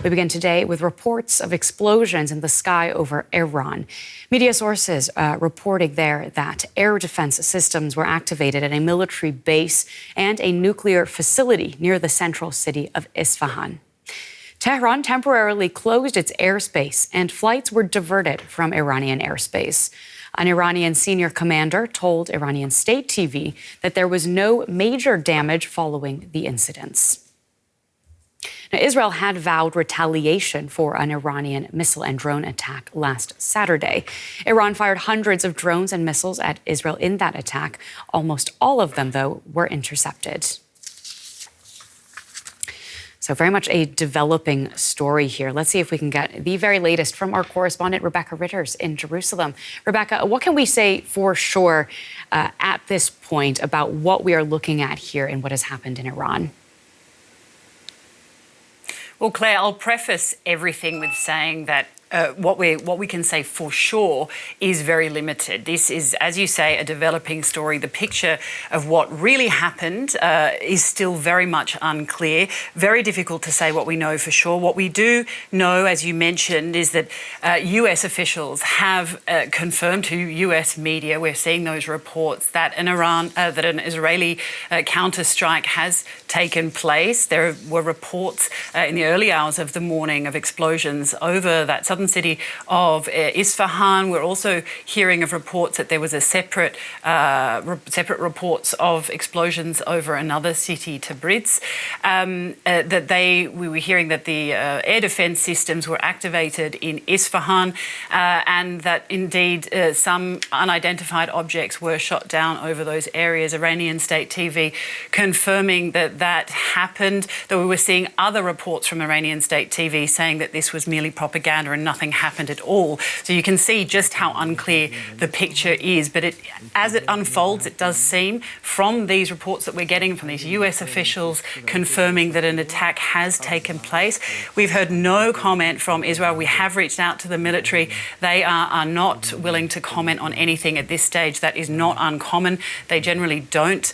We begin today with reports of explosions in the sky over Iran. Media sources reporting there that air defense systems were activated at a military base and a nuclear facility near the central city of Isfahan. Tehran temporarily closed its airspace and flights were diverted from Iranian airspace. An Iranian senior commander told Iranian state TV that there was no major damage following the incidents. Now, Israel had vowed retaliation for an Iranian missile and drone attack last Saturday. Iran fired hundreds of drones and missiles at Israel in that attack. Almost all of them, though, were intercepted. So very much a developing story here. Let's see if we can get the very latest from our correspondent, Rebecca Ritters in Jerusalem. Rebecca, what can we say for sure at this point about what we are looking at here and what has happened in Iran? Well, Claire, I'll preface everything with saying that what we can say for sure is very limited. This is, as you say, a developing story. The picture of what really happened is still very much unclear. Very difficult to say what we know for sure. What we do know, as you mentioned, is that US officials have confirmed to US media, we're seeing those reports, that an Israeli counterstrike has taken place. There were reports in the early hours of the morning of explosions over that southern city of Isfahan. We're also hearing of reports that there was a separate reports of explosions over another city, Tabriz. We were hearing that the air defense systems were activated in Isfahan, and that indeed some unidentified objects were shot down over those areas. Iranian state TV confirming that happened, though we were seeing other reports from Iranian state TV saying that this was merely propaganda and nothing happened at all. So you can see just how unclear the picture is. But as it unfolds, it does seem from these reports that we're getting from these US officials confirming that an attack has taken place. We've heard no comment from Israel. We have reached out to the military. They are not willing to comment on anything at this stage. That is not uncommon. They generally don't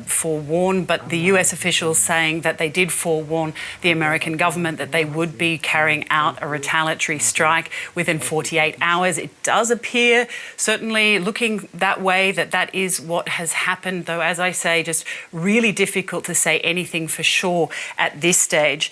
forewarn, but the US officials saying that they did forewarn the American government that they would be carrying out a retaliatory strike within 48 hours. It does appear, certainly looking that way, that is what has happened, though, as I say, just really difficult to say anything for sure at this stage.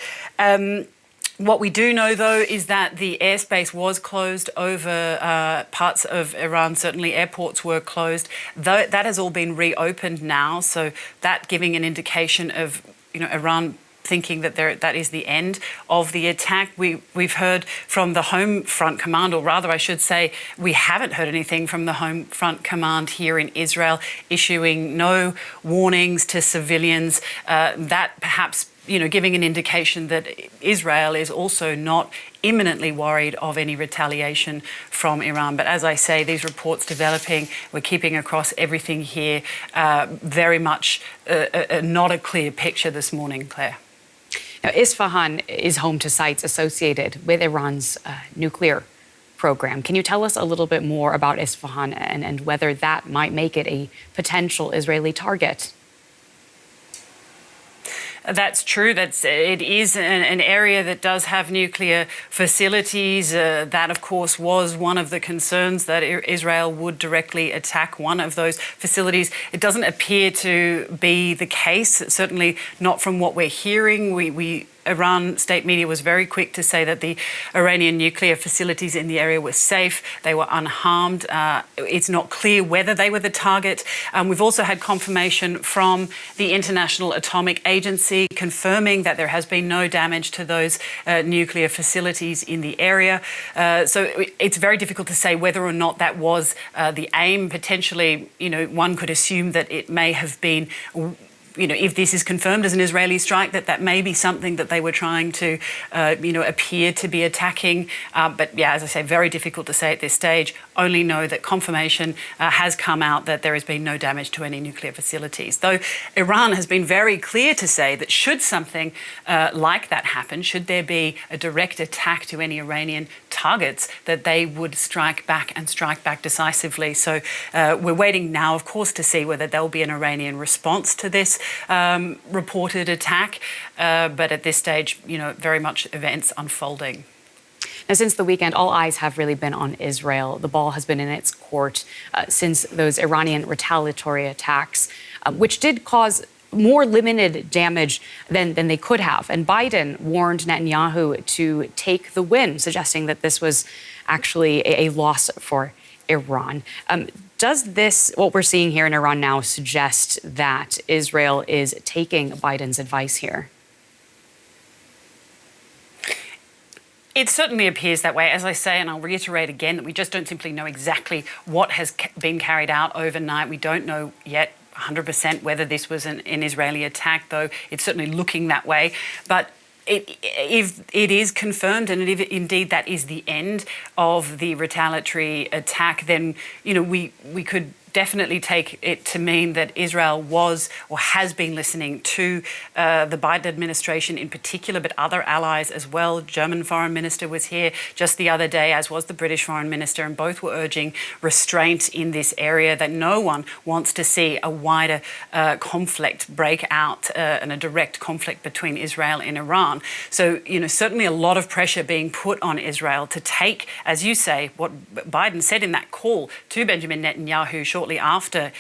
What we do know, though, is that the airspace was closed over parts of Iran. Certainly airports were closed. That has all been reopened now, so that giving an indication of, Iran thinking that that is the end of the attack. We've heard from the Home Front Command, or rather I should say we haven't heard anything from the Home Front Command here in Israel, issuing no warnings to civilians. That perhaps giving an indication that Israel is also not imminently worried of any retaliation from Iran. But as I say, these reports developing, we're keeping across everything here, very much not a clear picture this morning, Claire. Now, Isfahan is home to sites associated with Iran's nuclear program. Can you tell us a little bit more about Isfahan and whether that might make it a potential Israeli target? That's true. It is an area that does have nuclear facilities. That, of course, was one of the concerns, that Israel would directly attack one of those facilities. It doesn't appear to be the case, certainly not from what we're hearing. Iran state media was very quick to say that the Iranian nuclear facilities in the area were safe. They were unharmed. It's not clear whether they were the target. We've also had confirmation from the International Atomic Agency confirming that there has been no damage to those nuclear facilities in the area. So it's very difficult to say whether or not that was the aim. Potentially, one could assume that it may have been, if this is confirmed as an Israeli strike, that may be something that they were trying to, appear to be attacking. But yeah, as I say, very difficult to say at this stage. Only know that confirmation has come out that there has been no damage to any nuclear facilities. Though Iran has been very clear to say that should something like that happen, should there be a direct attack to any Iranian targets, that they would strike back and strike back decisively. So we're waiting now, of course, to see whether there'll be an Iranian response to this. reported attack. But at this stage, very much events unfolding. Now, since the weekend, all eyes have really been on Israel. The ball has been in its court since those Iranian retaliatory attacks, which did cause more limited damage than they could have. And Biden warned Netanyahu to take the win, suggesting that this was actually a loss for Iran. Does this, what we're seeing here in Iran now, suggest that Israel is taking Biden's advice here? It certainly appears that way. As I say, and I'll reiterate again, that we just don't simply know exactly what has been carried out overnight. We don't know yet 100% whether this was an Israeli attack, though it's certainly looking that way. But if it is confirmed, and if indeed that is the end of the retaliatory attack, then we could definitely take it to mean that Israel was or has been listening to the Biden administration in particular, but other allies as well. German foreign minister was here just the other day, as was the British foreign minister, and both were urging restraint in this area, that no one wants to see a wider conflict break out and a direct conflict between Israel and Iran. So, certainly a lot of pressure being put on Israel to take, as you say, what Biden said in that call to Benjamin Netanyahu shortly after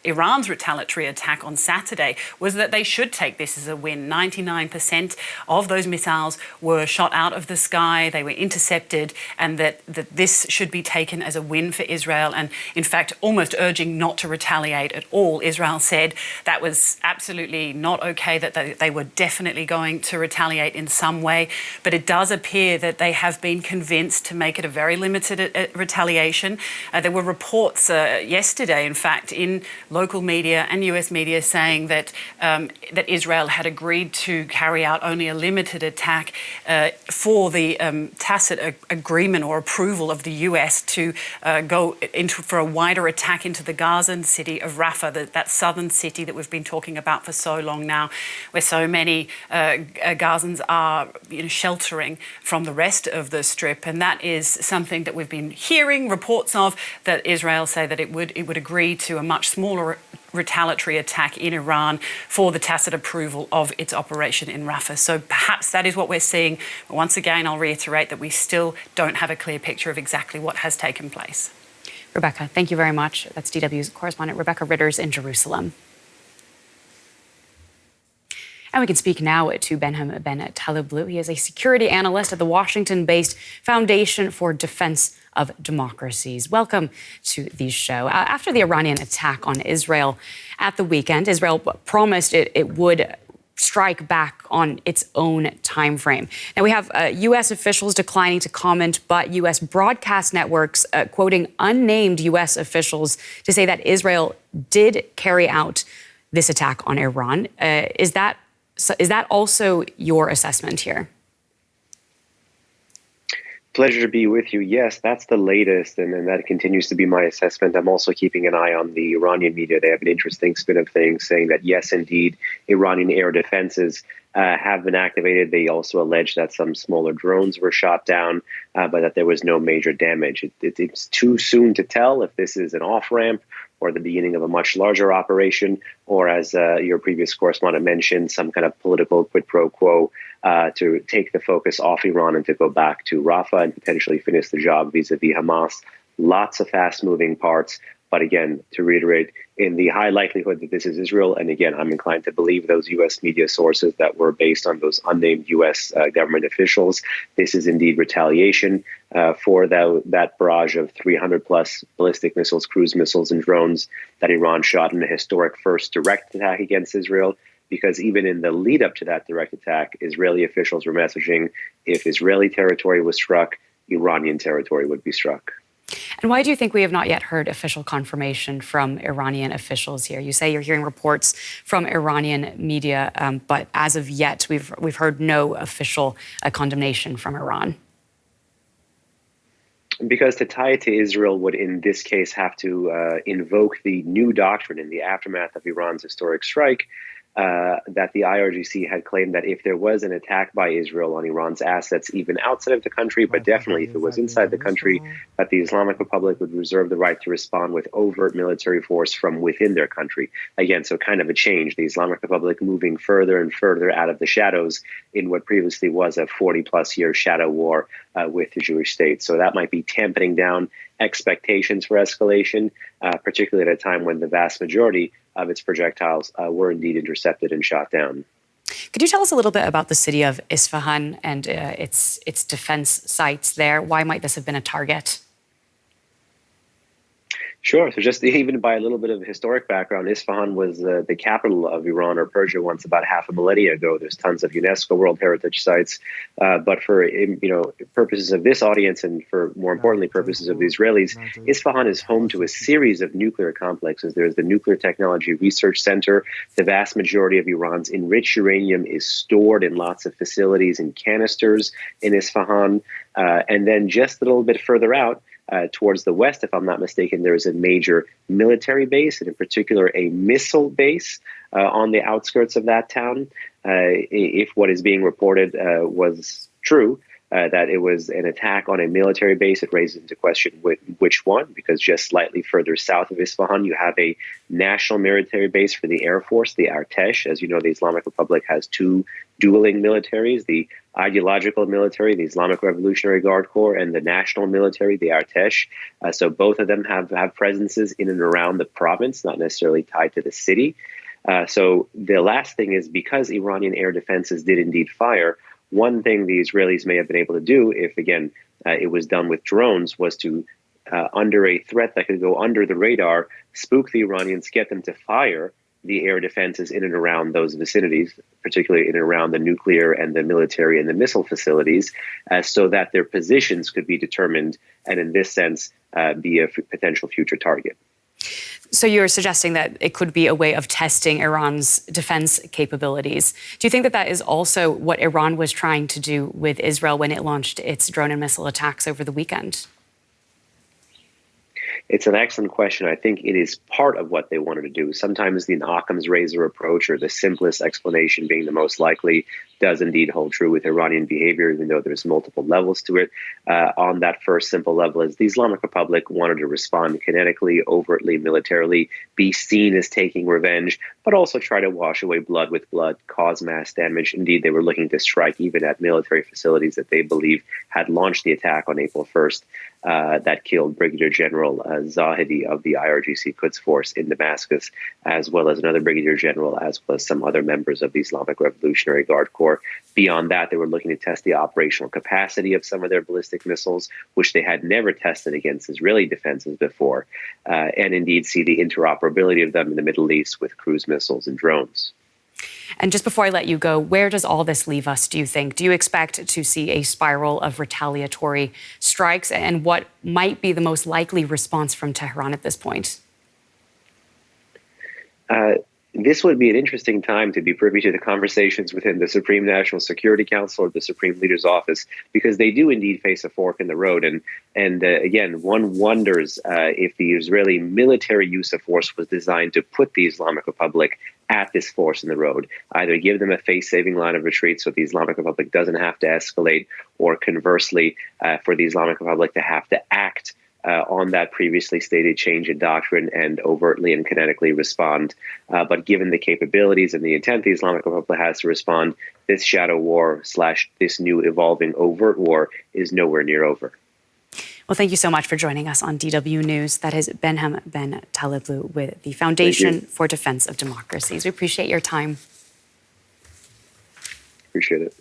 Iran's retaliatory attack on Saturday, was that they should take this as a win. 99% of those missiles were shot out of the sky, they were intercepted, and that this should be taken as a win for Israel. And in fact, almost urging not to retaliate at all. Israel said that was absolutely not okay, that they were definitely going to retaliate in some way. But it does appear that they have been convinced to make it a very limited retaliation. There were reports yesterday, in fact, in local media and US media saying that that Israel had agreed to carry out only a limited attack for the tacit agreement or approval of the US to go into for a wider attack into the Gazan city of Rafah, that southern city that we've been talking about for so long now, where so many Gazans are sheltering from the rest of the Strip. And that is something that we've been hearing reports of, that Israel say that it would agree to a much smaller retaliatory attack in Iran for the tacit approval of its operation in Rafah. So perhaps that is what we're seeing. But once again, I'll reiterate that we still don't have a clear picture of exactly what has taken place. Rebecca, thank you very much. That's DW's correspondent Rebecca Ritters in Jerusalem. And we can speak now to Behnam Taleblu. He is a security analyst at the Washington-based Foundation for Defense of Democracies. Welcome to the show. After the Iranian attack on Israel at the weekend, Israel promised it would strike back on its own time frame. Now, we have U.S. officials declining to comment, but U.S. broadcast networks quoting unnamed U.S. officials to say that Israel did carry out this attack on Iran. Is that also your assessment here? Pleasure to be with you. Yes, that's the latest, and that continues to be my assessment. I'm also keeping an eye on the Iranian media. They have an interesting spin of things, saying that, yes, indeed, Iranian air defenses have been activated. They also allege that some smaller drones were shot down, but that there was no major damage. It's too soon to tell if this is an off-ramp or the beginning of a much larger operation, or, as your previous correspondent mentioned, some kind of political quid pro quo to take the focus off Iran and to go back to Rafah and potentially finish the job vis-a-vis Hamas. Lots of fast-moving parts. But again, to reiterate, in the high likelihood that this is Israel, and again, I'm inclined to believe those U.S. media sources that were based on those unnamed U.S. government officials, this is indeed retaliation for that barrage of 300-plus ballistic missiles, cruise missiles, and drones that Iran shot in a historic first direct attack against Israel. Because even in the lead up to that direct attack, Israeli officials were messaging if Israeli territory was struck, Iranian territory would be struck. And why do you think we have not yet heard official confirmation from Iranian officials here? You say you're hearing reports from Iranian media, but as of yet, we've heard no official condemnation from Iran. Because to tie it to Israel would, in this case, have to invoke the new doctrine in the aftermath of Iran's historic strike, that the IRGC had claimed that if there was an attack by Israel on Iran's assets, even outside of the country, but definitely if it was inside the country, that the Islamic Republic would reserve the right to respond with overt military force from within their country. Again, so kind of a change. The Islamic Republic moving further and further out of the shadows in what previously was a 40-plus year shadow war with the Jewish state. So that might be tamping down expectations for escalation, particularly at a time when the vast majority of its projectiles were indeed intercepted and shot down. Could you tell us a little bit about the city of Isfahan and its defense sites there? Why might this have been a target? Sure. So just even by a little bit of historic background, Isfahan was the capital of Iran or Persia once about half a millennia ago. There's tons of UNESCO World Heritage sites. But for purposes of this audience and for more importantly purposes of the Israelis, Isfahan is home to a series of nuclear complexes. There's the Nuclear Technology Research Center. The vast majority of Iran's enriched uranium is stored in lots of facilities and canisters in Isfahan. And then just a little bit further out, towards the west, if I'm not mistaken, there is a major military base, and in particular a missile base on the outskirts of that town. If what is being reported was true, that it was an attack on a military base, it raises into question which one, because just slightly further south of Isfahan, you have a national military base for the Air Force, the Artesh. As you know, the Islamic Republic has two dueling militaries, the ideological military, the Islamic Revolutionary Guard Corps, and the national military, the Artesh. So both of them have presences in and around the province, not necessarily tied to the city. So the last thing is, because Iranian air defenses did indeed fire, one thing the Israelis may have been able to do, if again it was done with drones, was to, under a threat that could go under the radar, spook the Iranians, get them to fire the air defenses in and around those vicinities, particularly in and around the nuclear and the military and the missile facilities, so that their positions could be determined and in this sense be a potential future target. So you're suggesting that it could be a way of testing Iran's defense capabilities. Do you think that that is also what Iran was trying to do with Israel when it launched its drone and missile attacks over the weekend? It's an excellent question. I think it is part of what they wanted to do. Sometimes the Occam's razor approach, or the simplest explanation being the most likely, does indeed hold true with Iranian behavior, even though there's multiple levels to it. On that first simple level is the Islamic Republic wanted to respond kinetically, overtly, militarily, be seen as taking revenge, but also try to wash away blood with blood, cause mass damage. Indeed, they were looking to strike even at military facilities that they believe had launched the attack on April 1st that killed Brigadier General Zahedi of the IRGC Quds Force in Damascus, as well as another Brigadier General, as well as some other members of the Islamic Revolutionary Guard Corps. Beyond that, they were looking to test the operational capacity of some of their ballistic missiles, which they had never tested against Israeli defenses before, and indeed see the interoperability of them in the Middle East with cruise missiles and drones. And just before I let you go, where does all this leave us, do you think? Do you expect to see a spiral of retaliatory strikes? And what might be the most likely response from Tehran at this point? This would be an interesting time to be privy to the conversations within the Supreme National Security Council or the Supreme Leader's Office, because they do indeed face a fork in the road. And again, one wonders if the Israeli military use of force was designed to put the Islamic Republic at this force in the road, either give them a face-saving line of retreat so the Islamic Republic doesn't have to escalate, or conversely, for the Islamic Republic to have to act on that previously stated change in doctrine and overtly and kinetically respond. But given the capabilities and the intent the Islamic Republic has to respond, this shadow war / this new evolving overt war is nowhere near over. Well, thank you so much for joining us on DW News. That is Behnam Ben Taleblu with the Foundation for Defense of Democracies. We appreciate your time. Appreciate it.